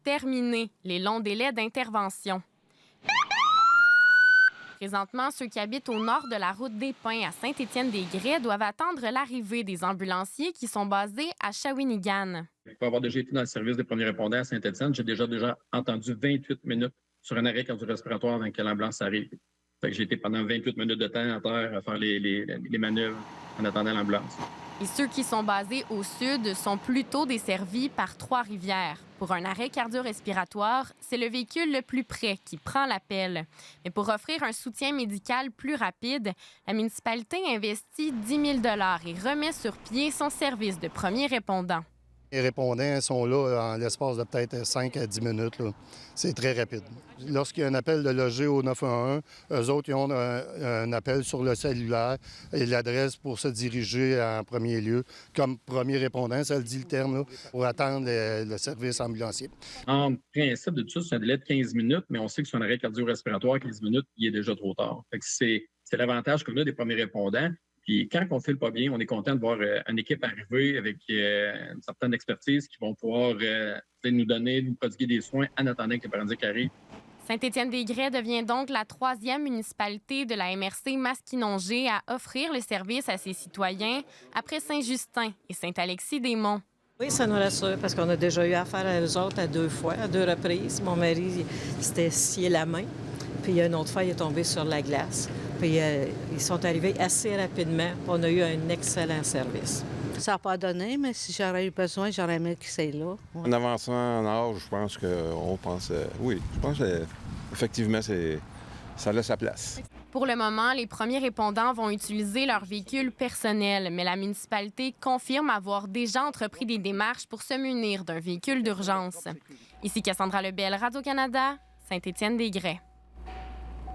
terminé les longs délais d'intervention. Présentement, ceux qui habitent au nord de la route des Pins à Saint-Étienne-des-Grès doivent attendre l'arrivée des ambulanciers qui sont basés à Shawinigan. Pour avoir déjà été dans le service des premiers répondants à Saint-Étienne, j'ai déjà entendu 28 minutes sur un arrêt cardio-respiratoire avant que l'ambulance arrive. Fait que j'ai été pendant 28 minutes de temps à terre à faire les manœuvres en attendant l'ambulance. Et ceux qui sont basés au sud sont plutôt desservis par Trois-Rivières. Pour un arrêt cardio-respiratoire, c'est le véhicule le plus près qui prend l'appel. Mais pour offrir un soutien médical plus rapide, la municipalité investit 10 000 $ et remet sur pied son service de premier répondant. Les répondants sont là en l'espace de peut-être 5 à 10 minutes. Là. C'est très rapide. Lorsqu'il y a un appel de loger au 911, eux autres, ils ont un appel sur le cellulaire et l'adresse pour se diriger en premier lieu comme premier répondant, ça le dit le terme, là, pour attendre le service ambulancier. En principe de tout ça, c'est un délai de 15 minutes, mais on sait que sur un arrêt cardio-respiratoire, 15 minutes, il est déjà trop tard. Fait que c'est l'avantage qu'on a des premiers répondants. Puis quand on ne file pas bien, on est content de voir une équipe arriver avec une certaine expertise qui vont pouvoir nous prodiguer des soins en attendant que les paramédics arrivent. Saint-Étienne-des-Grès devient donc la 3e municipalité de la MRC Masquinongé à offrir le service à ses citoyens après Saint-Justin et Saint-Alexis-des-Monts. Oui, ça nous rassure parce qu'on a déjà eu affaire à eux autres à 2 fois, à 2 reprises. Mon mari s'était scié la main, puis une autre fois, il est tombé sur la glace. Puis ils sont arrivés assez rapidement. On a eu un excellent service. Ça n'a pas donné, mais si j'aurais eu besoin, j'aurais aimé que c'est là. Ouais. En avançant en âge, je pense qu'on pense... oui, je pense qu'effectivement, ça a sa place. Pour le moment, les premiers répondants vont utiliser leur véhicule personnel, mais la municipalité confirme avoir déjà entrepris des démarches pour se munir d'un véhicule d'urgence. Ici Cassandra Lebel, Radio-Canada, Saint-Étienne-des-Grès.